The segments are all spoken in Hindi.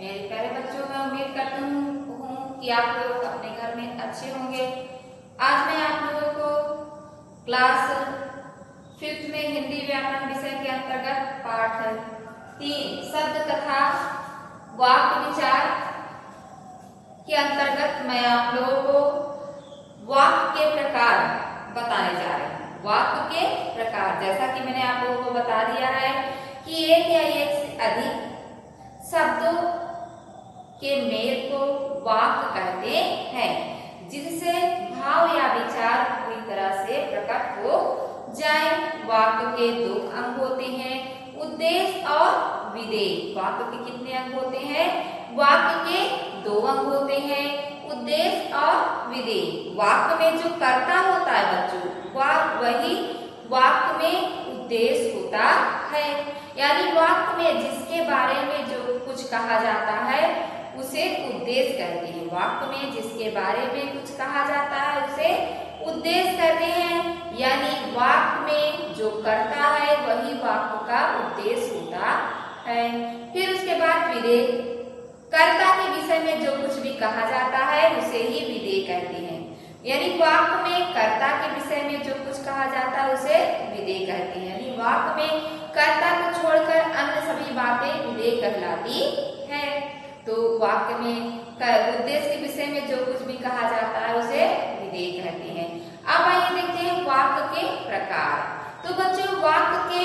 मेरे प्यारे बच्चों, मैं उम्मीद करती हूँ कि आप लोग अपने घर में अच्छे होंगे। आज मैं आप लोगों को क्लास 5th में हिंदी व्याकरण विषय के अंतर्गत पाठ 3 शब्द तथा वाक्य विचार के अंतर्गत मैं आप लोगों को वाक्य के प्रकार बताने जा रही हूँ। वाक्य के प्रकार, जैसा कि मैंने आप लोगों को बता दिया है कि एक या एक से अधिक शब्दों के मेल को वाक्य कहते हैं, जिससे भाव या विचार पूरी तरह से प्रकट हो जाए। वाक्य के 2 अंग होते हैं, उद्देश्य और विधेय। वाक्य के कितने अंग होते हैं? वाक्य के 2 अंग होते हैं, उद्देश्य और विधेय। वाक्य में जो कर्ता होता है बच्चों, वही वाक्य में उद्देश्य होता है। यानी वाक्य में जिसके बारे में जो कुछ कहा जाता है उसे उद्देश्य कहते हैं। वाक्य में जिसके बारे में कुछ कहा जाता है उसे उद्देश्य कहते हैं। यानी वाक्य में जो कर्ता है वही वाक्य का उद्देश्य होता है। फिर उसके बाद विधेय। कर्ता के विषय में जो कुछ भी कहा जाता है उसे ही विधेय कहते हैं। यानी वाक्य में कर्ता के विषय में जो कुछ कहा जाता है उसे विधेय कहते हैं। यानी वाक्य में कर्ता को छोड़कर अन्य सभी बातें विधेय कहलाती है। तो वाक्य में उद्देश्य के विषय में जो कुछ भी कहा जाता है उसे विधेय कहते हैं। अब आइए देखते हैं वाक्य के प्रकार। तो बच्चों, वाक्य के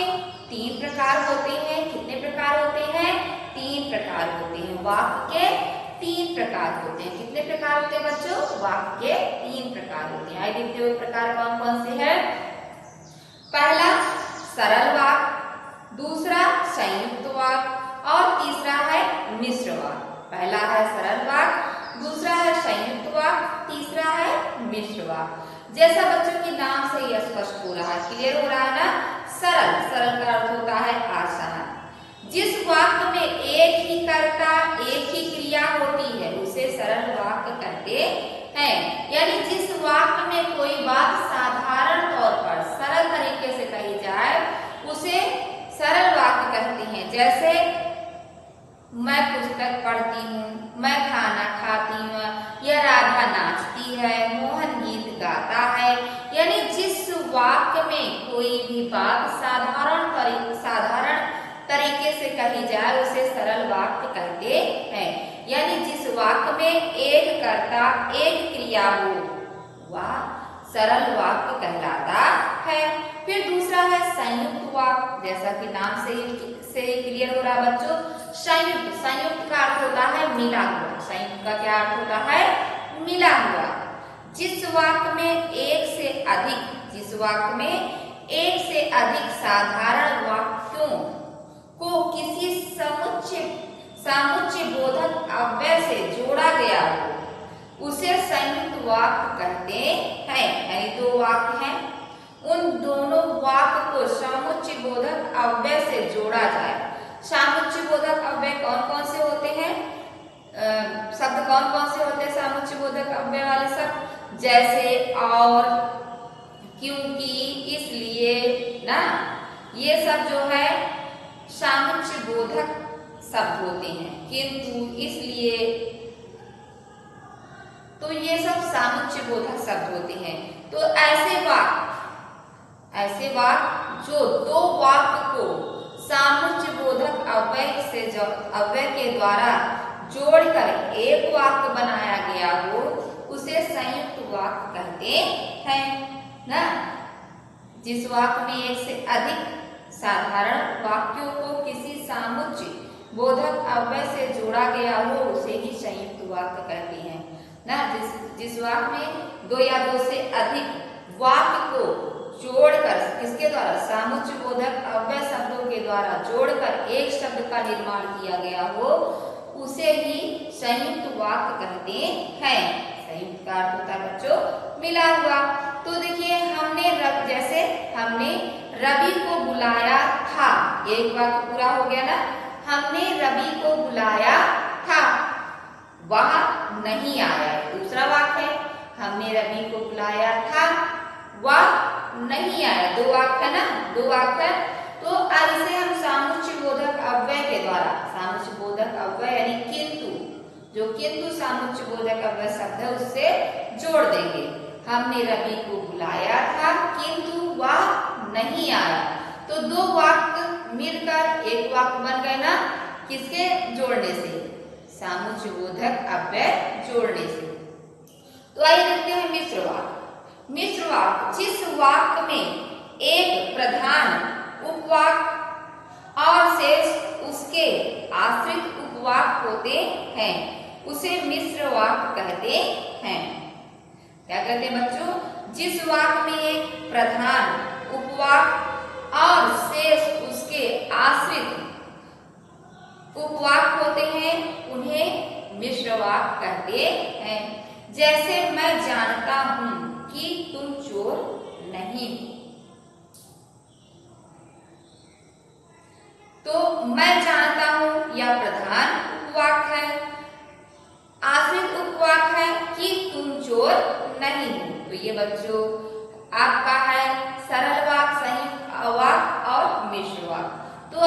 3 प्रकार होते हैं। कितने प्रकार होते हैं? 3 प्रकार होते हैं। वाक्य के 3 प्रकार होते हैं। कितने प्रकार होते हैं बच्चों? वाक्य के 3 प्रकार होते हैं। आइए देखते हैं प्रकार कौन कौन से हैं। पहला सरल वाक्य, दूसरा संयुक्त वाक्य और तीसरा है मिश्र वाक्य। पहला है सरल वाक्य, दूसरा है संयुक्त वाक्य, तीसरा है मिश्र वाक्य। जैसा बच्चों के नाम से ही स्पष्ट हो रहा है, क्लियर हो रहा है ना। सरल, सरल का अर्थ होता है आसान। जिस वाक्य में एक ही कर्ता एक ही क्रिया होती है उसे सरल वाक्य कहते हैं। यानी जिस वाक्य में कोई बात साधारण तौर पर सरल तरीके से कही जाए उसे सरल वाक्य कहते हैं। जैसे मैं पुस्तक पढ़ती हूँ, मैं खाना खाती हूँ, या राधा नाचती है, मोहन गीत गाता है। यानी जिस वाक्य में कोई भी बात साधारण तरीके से कही जाए उसे सरल वाक्य कहते हैं। यानी जिस वाक्य में एक कर्ता एक क्रिया हो वह सरल वाक्य कहलाता है। फिर दूसरा है संयुक्त वाक्य। जैसा कि नाम से ही क्लियर हो रहा है बच्चों, संयुक्त का अर्थ होता है मिला हुआ। संयुक्त का क्या अर्थ होता है? मिला हुआ। जिस वाक्य में एक से अधिक साधारण वाक्यों को किसी समुच्चय बोधक अव्यय से जोड़ा गया हो उसे संयुक्त वाक्य कहते हैं। यानी 2 वाक्य हैं, उन दोनों वाक्य को समुच्चय बोधक अव्यय से जोड़ा जाए। समुच्चय बोधक अव्यय कौन कौन से होते हैं? शब्द कौन कौन से होते हैं समुच्चय बोधक अव्यय वाले शब्द? जैसे और, क्योंकि, इसलिए ना, ये सब जो है समुच्चय बोधक शब्द होते हैं। किंतु, इसलिए, तो ये सब समुच्चय बोधक शब्द होते हैं। तो ऐसे वाक्य जो 2 वाक्य को समुच्चय बोधक अव्यय के द्वारा जोड़कर एक वाक्य बनाया गया हो उसे संयुक्त वाक्य कहते हैं ना। जिस वाक्य में एक से अधिक साधारण वाक्यों को किसी समुच्चय बोधक अव्यय से जोड़ा गया हो उसे ही संयुक्त वाक्य कहते हैं ना। जिस वाक्य में 2 या 2 से अधिक वाक्य को जोड़कर किसके द्वारा? समुच्चय बोधक अव्यय शब्दों के द्वारा जोड़कर एक शब्द का निर्माण किया गया हो उसे ही संयुक्त वाक्य कहते हैं। संयुक्त का अर्थ होता है बच्चों मिला हुआ। तो देखिए, जैसे हमने रवि को बुलाया था, एक वाक्य पूरा हो गया ना। हमने रवि को बुलाया था, वह नहीं आया। दूसरा वाक्य है, हमने रवि को बुलाया था, वह नहीं आया। 2 वाक्य ना, 2 वाक्य। तो इसे हम समुच्चय बोधक अव्यय के द्वारा बोधक अव्यय यानी किंतु, जो किंतु सामुच्य बोधक अव्यय शब्द है उससे जोड़ देंगे। हमने रवि को बुलाया था किंतु वह नहीं आया, तो दो वाक्य मिलकर एक वाक्य बन गए ना, किसके जोड़ने से? सामुच्य बोधक अव्यय जोड़ने से। तो आइए देखते हैं मिश्र वाक्य। मिश्र वाक्य जिस वाक्य में एक प्रधान उपवाक्य और शेष उसके आश्रित उपवाक्य होते हैं उसे मिश्र वाक्य कहते हैं। क्या कहते हैं बच्चों? जिस वाक्य में एक प्रधान उपवाक्य और शेष उसके आश्रित उपवाक्य होते हैं उन्हें मिश्र वाक्य कहते हैं। जैसे मैं जानता हूं कि तुम चोर नहीं हो, तो मैं जानता हूं यह प्रधान उपवाक्य है, आश्रित उपवाक्य है कि तुम चोर नहीं हो। तो ये बच्चों आपका है सरल वाक्य, संयुक्त वाक्य और मिश्र वाक्य। तो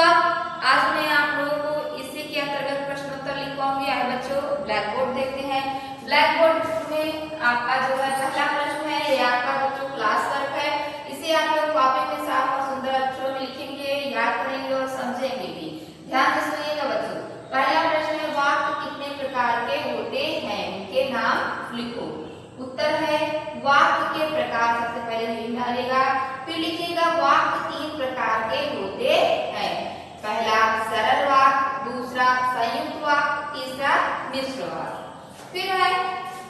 आज मैं आप लोगों को इसी के अंतर्गत प्रश्नोत्तर लिखवाऊंगी। आइए बच्चों ब्लैक बोर्ड देखते हैं। ब्लैक बोर्ड में आपका जो है पहला प्रश्न है, ये आपका बच्चों क्लास वर्क है। इसे आप लोग कॉपी में साफ और सुंदर अक्षरों में लिखेंगे, याद करेंगे और समझेंगे भी। ध्यान से सुनिएगा बच्चों। पहला प्रश्न है वाक्य कितने प्रकार के होते हैं, उनके नाम लिखो। उत्तर है वाक्य के प्रकार, सबसे पहले हेडिंग डालेगा, फिर लिखिएगा वाक्य 3 प्रकार के होते हैं। पहला सरल वाक्य, दूसरा संयुक्त वाक्य, तीसरा मिश्र वाक्य। फिर है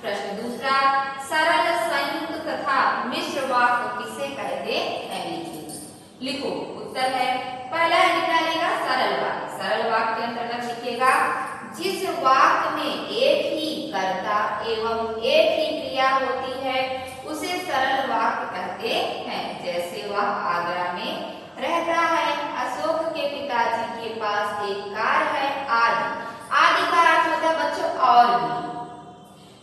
प्रश्न दूसरा, सरल, संयुक्त तथा मिश्र वाक्य किसे कहते हैं, लिखो। उत्तर है पहला हेडिंग डालेगा सरल वाक्य। सरल वाक्य के अंतर्गत लिखिएगा जिस वाक्य में एक ही कर्ता एवं एक ही क्रिया होती है उसे सरल वाक्य कहते हैं। जैसे वह आगरा में रहता है, अशोक के पिताजी के पास एक कार है, आदि। आदि का अर्थ होता है बच्चों और भी।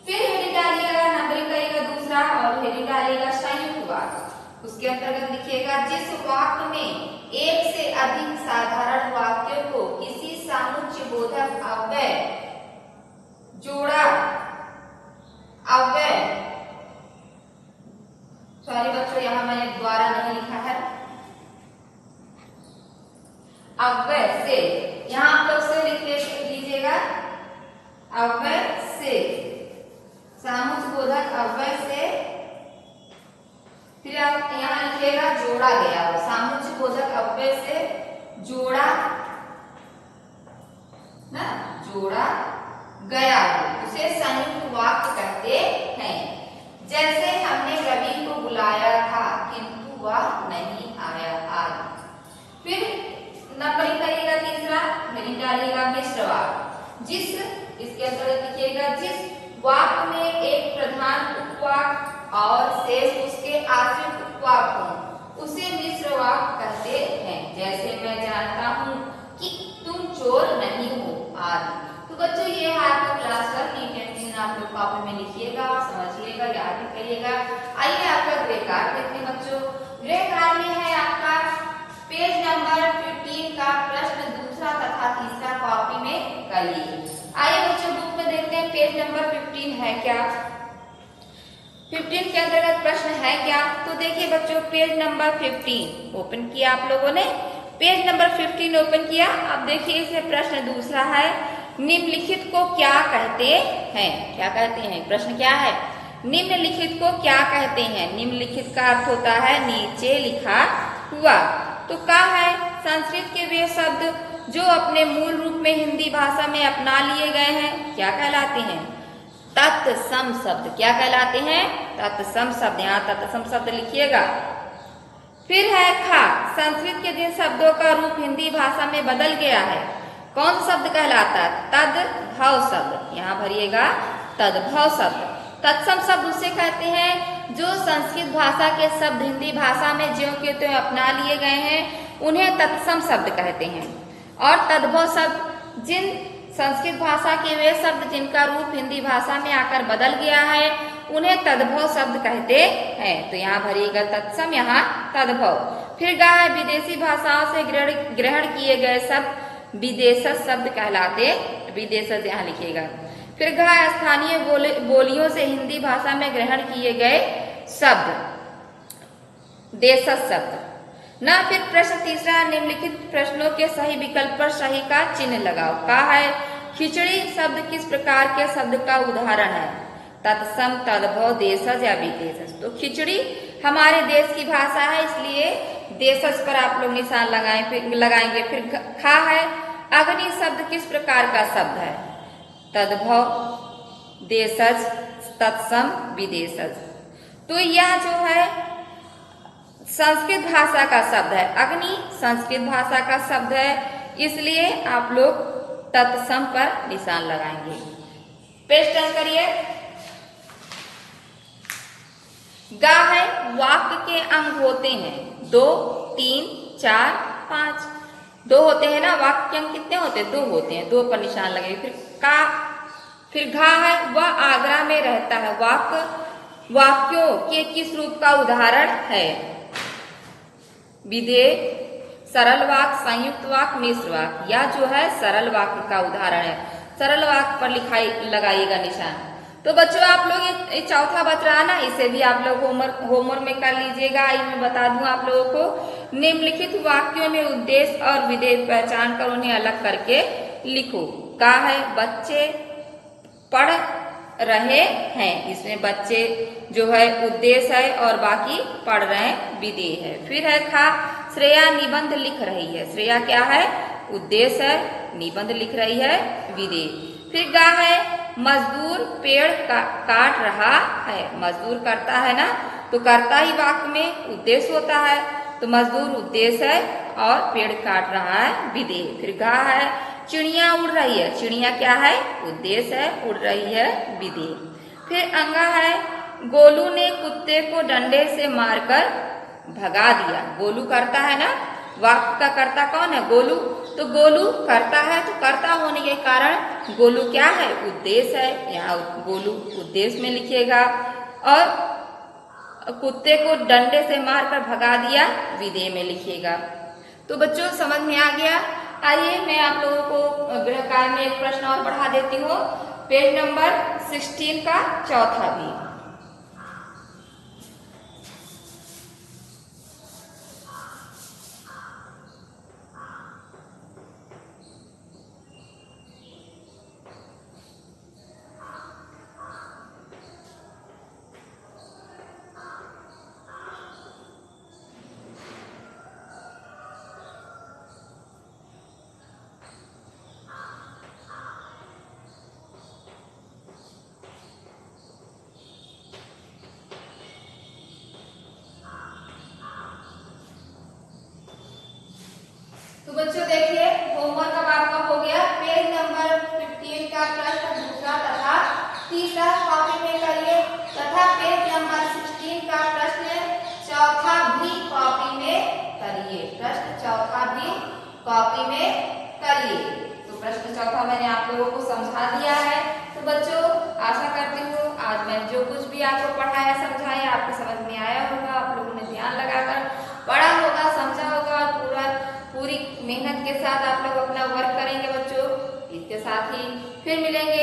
फिर हेडिंग डालिएगा, नंबरिंग करिएगा दूसरा और हेडिंग डालिएगा संयुक्त वाक्य। उसके अंतर्गत लिखिएगा जिस वाक्य में एक से अधिक साधारण वाक्यों को किसी सामुच्य बोधक अव्यय जोड़ा अव्यय, सॉरी बच्चों यहाँ मैंने द्वारा नहीं लिखा है, अव्यय से, यहाँ आप लोग से लिख लीजिएगा, अव्यय से, सामुच्य बोधक अव्यय से, फिर आप यहाँ लिखिएगा जोड़ा गया हो, सामुच्य बोधक अव्यय से जोड़ा ना, जोड़ा गया हो, उसे संयुक्त वाक्य कहते हैं। जैसे हमने रवि को बुलाया था किंतु वह नहीं आया, आदि। फिर नंबरिंग करिएगा तीसरा, हेडिंग डालिएगा मिश्र वाक्य। जिस, इसके अंतर्गत लिखिएगा जिस वाक्य में एक प्रधान उपवाक्य और शेष उसके आश्रित उपवाक्य हो उसे मिश्र वाक्य कहते हैं। जैसे मैं जानता हूं कि तुम चोर नहीं हो, आदि। तो बच्चों ये है आपका class work, neat and clean आप लोग कॉपी में लिखिएगा और समझिएगा, याद भी करिएगा। आइए आपका ग्रे कार्ड देखते हैं बच्चों। ग्रे कार्ड में है आपका पेज नंबर 15 का प्रश्न दूसरा तथा तीसरा कॉपी में करिए। आइए बच्चों बुक में देखते हैं पेज नंबर 15 है क्या, 15 के अंतर्गत प्रश्न है क्या। तो देखिए बच्चों पेज नंबर 15 ओपन किया आप लोगों ने, पेज नंबर 15 ओपन किया। अब देखिए इसमें प्रश्न दूसरा है, निम्नलिखित को क्या कहते हैं। क्या कहते हैं, प्रश्न क्या है, निम्नलिखित को क्या कहते हैं। निम्नलिखित का अर्थ होता है नीचे लिखा हुआ। तो क्या है, संस्कृत के वे शब्द जो अपने मूल रूप में हिंदी भाषा में अपना लिए गए हैं क्या कहलाते हैं, तत्सम शब्द। क्या कहलाते हैं, तत्सम शब्द। यहाँ तत्सम शब्द लिखिएगा। फिर है खा, संस्कृत के जिन शब्दों का रूप हिंदी भाषा में बदल गया है कौन शब्द कहलाता है, तद्भव शब्द। यहाँ भरिएगा तद्भव शब्द। तत्सम शब्द उसे कहते हैं जो संस्कृत भाषा के शब्द हिंदी भाषा में ज्यों के त्यों अपना लिए गए हैं उन्हें तत्सम शब्द कहते हैं। और तद्भव शब्द जिन संस्कृत भाषा के वे शब्द जिनका रूप हिंदी भाषा में आकर बदल गया है उन्हें तद्भव शब्द कहते हैं। तो यहाँ भरिएगा तत्सम, यहाँ तद्भव। फिर गा है विदेशी भाषाओं से ग्रहण किए गए शब्द विदेशज शब्द कहलाते, विदेशज यहाँ लिखिएगा। फिर घ स्थानीय बोलियों से हिंदी भाषा में ग्रहण किए गए शब्द, देशज शब्द ना। फिर प्रश्न तीसरा, निम्नलिखित प्रश्नों के सही विकल्प पर सही का चिन्ह लगाओ। कहा है खिचड़ी शब्द किस प्रकार के शब्द का उदाहरण है? तत्सम, तद्भव, देशज या विदेशज। तो खिचड़ी हमारे देश की भाषा है, इसलिए देशज पर आप लोग निशान लगाएंगे। फिर खा है अग्नि शब्द किस प्रकार का शब्द है? तद्भव, देशज, तत्सम, विदेशज। तो यह जो है संस्कृत भाषा का शब्द है, अग्नि संस्कृत भाषा का शब्द है, इसलिए आप लोग तत्सम पर निशान लगाएंगे। पेज टर्न करिए। गा है वाक्य के अंग होते हैं 2, 3, 4, 5। 2 होते हैं ना, वाक्य के अंग कितने होते हैं? 2 होते हैं, 2 पर निशान लगेगा। फिर का, फिर घा है वह आगरा में रहता है, वाक्यों के किस रूप का उदाहरण है? विधेय, सरल वाक्य, संयुक्त वाक्य, मिश्र वाक्य। या जो है सरल वाक्य का उदाहरण है, सरल वाक्य पर लगाइएगा निशान। तो बच्चों आप लोग ये चौथा बच रहा है ना, इसे भी आप लोग होमवर्क में कर लीजिएगा। आइए मैं बता दूं आप लोगों को, निम्नलिखित वाक्यों में उद्देश्य और विधेय पहचान कर उन्हें अलग करके लिखो। का है बच्चे पढ़ रहे हैं, इसमें बच्चे जो है उद्देश्य है और बाकी पढ़ रहे हैं विधेय है। फिर है खा, श्रेया निबंध लिख रही है। श्रेया क्या है? उद्देश्य है, निबंध लिख रही है विधेय। फिर गा है मजदूर पेड़ काट रहा है, मजदूर करता है ना, तो करता ही वाक्य में उद्देश्य होता है, तो मजदूर उद्देश्य है और पेड़ काट रहा है विधेय। फिर गा है चिड़िया उड़ रही है, चिड़िया क्या है? उद्देश्य है, उड़ रही है विधेय। फिर अंगा है गोलू ने कुत्ते को डंडे से मारकर भगा दिया। गोलू करता है ना, वाक्य का कर्ता कौन है? गोलू। तो गोलू करता है, तो कर्ता होने के कारण गोलू क्या है? उद्देश्य है, यहाँ गोलू उद्देश्य में लिखिएगा। और कुत्ते को डंडे से मारकर भगा दिया विधेय में लिखिएगा। तो बच्चों समझ में आ गया। आइए मैं आप लोगों को गृह कार्य में एक प्रश्न और पढ़ा देती हूँ, पेज नंबर 16 का चौथा भी। तो बच्चों देखिए होमवर्क अब आपका हो गया। पेज नंबर 15 का प्रश्न दूसरा तथा तीसरा कॉपी में करिए तथा पेज नंबर 16 का प्रश्न चौथा भी कॉपी में करिए। प्रश्न चौथा भी कॉपी में करिए। तो प्रश्न चौथा मैंने आप लोगों को समझा दिया है। तो बच्चों आशा करती हूँ आज मैं जो कुछ भी आपको पढ़ाया समझाया आपको समझ में आया होगा, आप लोगों ने ध्यान लगाकर पढ़ा होगा, समझा होगा और पूरी मेहनत के साथ आप लोग अपना वर्क करेंगे बच्चों। इसके साथ ही फिर मिलेंगे